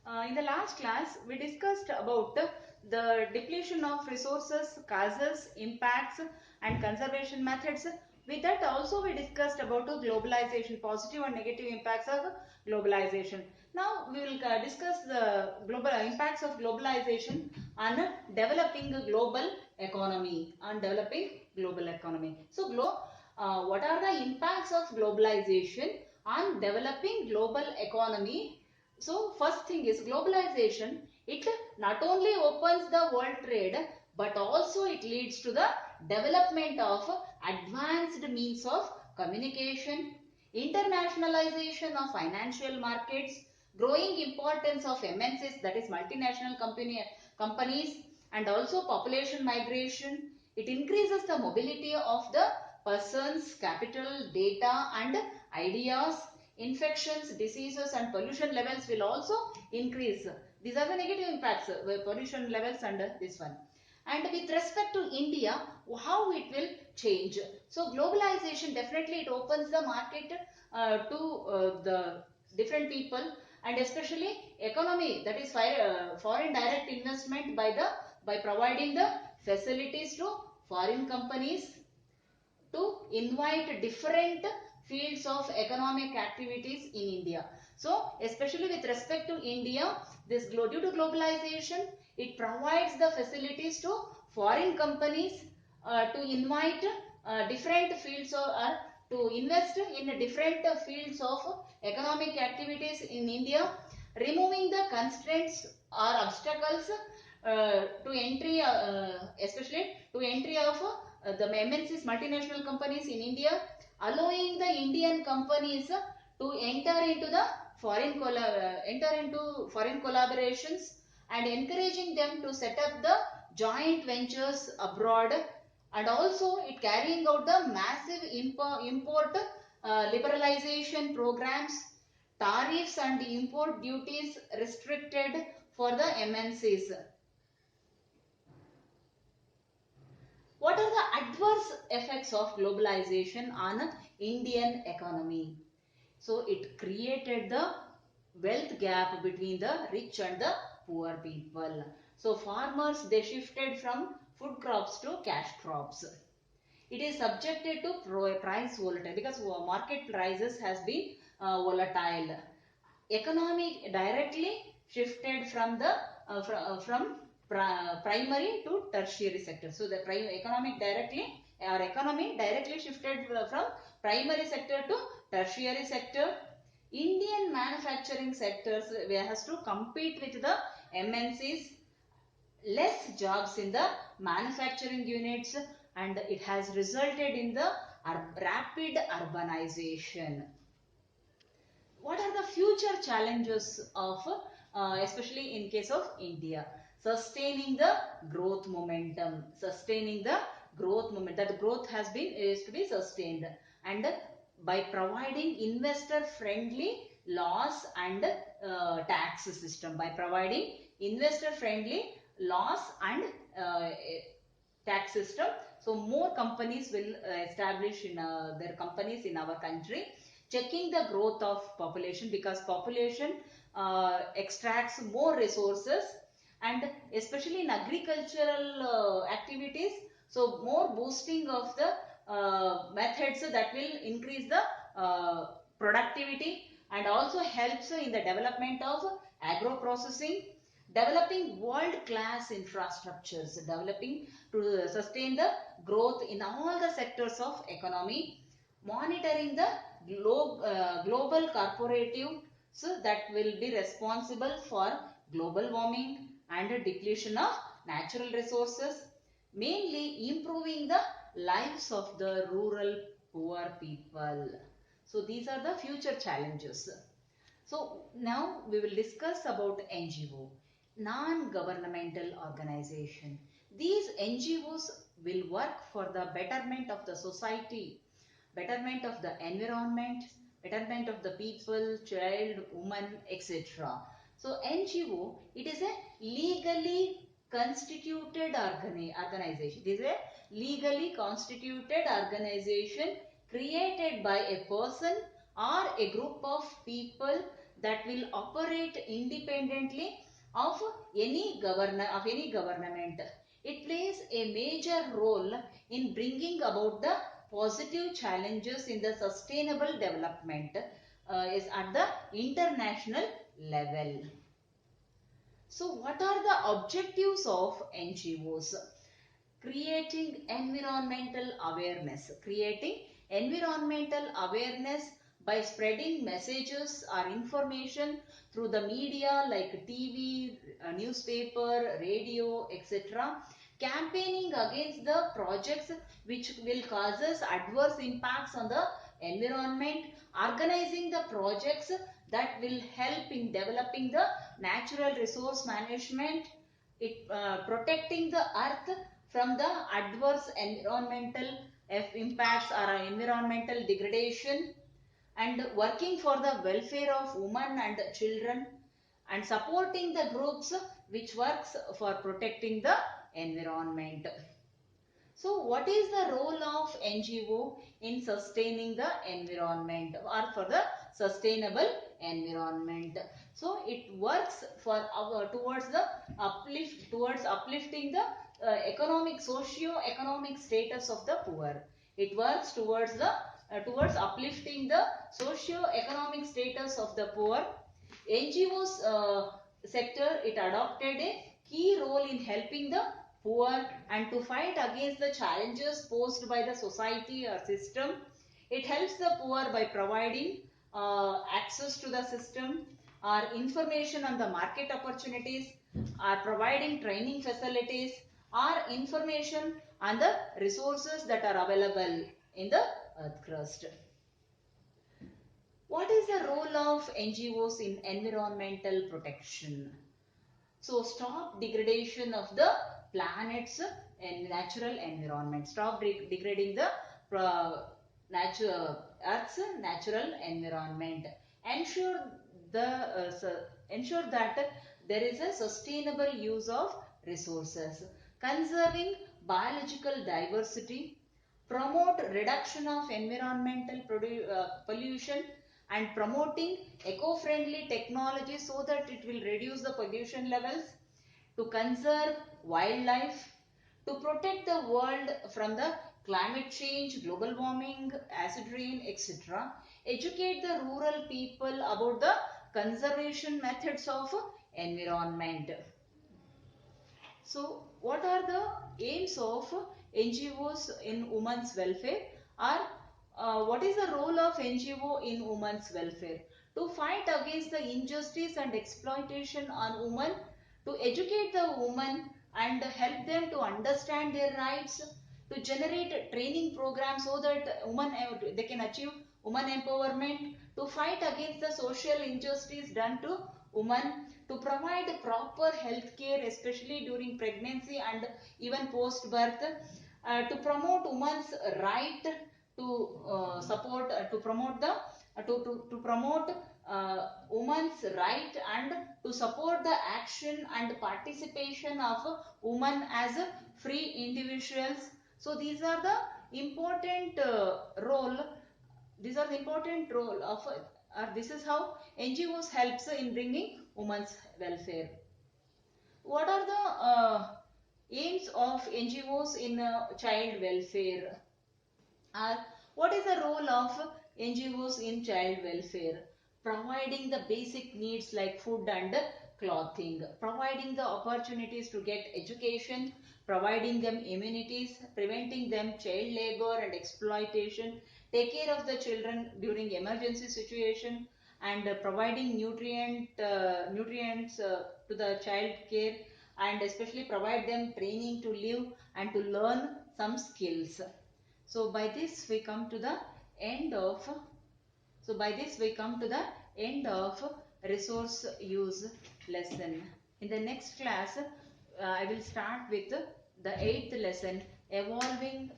In the last class, we discussed about the depletion of resources, causes, impacts, and conservation methods. With that, also we discussed about globalization, positive and negative impacts of globalization. Now we will discuss the global impacts of globalization on developing a global economy. So, what are the impacts of globalization on developing global economy? So first thing is globalization. It not only opens the world trade, but also it leads to the development of advanced means of communication, internationalization of financial markets, growing importance of MNCs, that is multinational companies, and also population migration. It increases the mobility of the persons, capital, data, and ideas. Infections, diseases, and pollution levels will also increase. These are the negative impacts, pollution levels and this one. And with respect to India, how it will change? So globalization, definitely it opens the market to the different people, and especially economy, that is foreign direct investment by providing the facilities to foreign companies to invite different fields of economic activities in India. So, especially with respect to India, due to globalization, it provides the facilities to foreign companies to invite different fields or to invest in different fields of economic activities in India, removing the constraints or obstacles to entry, especially to entry of the MNCs, multinational companies in India, allowing the Indian companies to enter into the foreign collaborations, and encouraging them to set up the joint ventures abroad, and also it carrying out the massive import liberalization programs, tariffs and import duties restricted for the MNCs. What are the adverse effects of globalization on Indian economy? So it created the wealth gap between the rich and the poor people. So farmers, they shifted from food crops to cash crops. It is subjected to price volatility because market prices has been volatile. Economy directly shifted from the from primary to tertiary sector. So the economy directly shifted from primary sector to tertiary sector. Indian manufacturing sectors has to compete with the MNCs, less jobs in the manufacturing units, and it has resulted in the rapid urbanization. What are the future challenges of especially in case of India? Sustaining the growth momentum, that growth has been is to be sustained, and by providing investor friendly laws and tax system, by providing investor friendly laws and tax system, so more companies will establish in their companies in our country. Checking the growth of population, because population extracts more resources, and especially in agricultural activities, so more boosting of the methods that will increase the productivity, and also helps in the development of agro processing, developing world class infrastructures, developing to sustain the growth in all the sectors of economy, monitoring the global corporative, so that will be responsible for global warming and depletion of natural resources, mainly improving the lives of the rural poor people. So these are the future challenges. So now we will discuss about NGO, non-governmental organization. These NGOs will work for the betterment of the society, betterment of the environment, betterment of the people, child, woman, etc. So NGO, it is a legally constituted organization. It is a legally constituted organization created by a person or a group of people that will operate independently of any government. It plays a major role in bringing about the positive challenges in the sustainable development is at the international level. So what are the objectives of NGOs? Creating environmental awareness by spreading messages or information through the media like TV, newspaper, radio, etc. Campaigning against the projects which will causes adverse impacts on the environment, organizing the projects that will help in developing the natural resource management, protecting the earth from the adverse environmental impacts or environmental degradation, and working for the welfare of women and children, and supporting the groups which works for protecting the environment. So what is the role of NGO in sustaining the environment or for the sustainable environment? So it works for towards uplifting the socio-economic status of the poor. It works towards uplifting the socio-economic status of the poor. NGOs sector, it adopted a key role in helping the poor and to fight against the challenges posed by the society or system. It helps the poor by providing access to the system or information on the market opportunities, or providing training facilities or information on the resources that are available in the earth crust. What is the role of NGOs in environmental protection? So stop degradation of the planet's and natural environment. Stop degrading the Earth's natural environment. Ensure that there is a sustainable use of resources. Conserving biological diversity. Promote reduction of environmental pollution, and promoting eco-friendly technology so that it will reduce the pollution levels. To conserve wildlife, to protect the world from the climate change, global warming, acid rain, etc. Educate the rural people about the conservation methods of environment. So what are the aims of NGOs in women's welfare? Or what is the role of NGO in women's welfare? To fight against the injustice and exploitation on women, to educate the women and help them to understand their rights, to generate training programs so that they can achieve women empowerment, to fight against the social injustice done to women, to provide proper health care especially during pregnancy and even post birth, to promote women's right to promote women's right and to support the action and participation of women as free individuals. So these are the important role. These are the important role of. This is how NGOs helps in bringing women's welfare. What are the aims of NGOs in child welfare? What is the role of NGOs in child welfare? Providing the basic needs like food and clothing, providing the opportunities to get education, providing them amenities, preventing them child labor and exploitation, take care of the children during emergency situation, and providing nutrients to the child care, and especially provide them training to live and to learn some skills. So by this we come to the end of resource use lesson. In the next class, I will start with the 8th lesson, evolving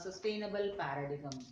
sustainable paradigm.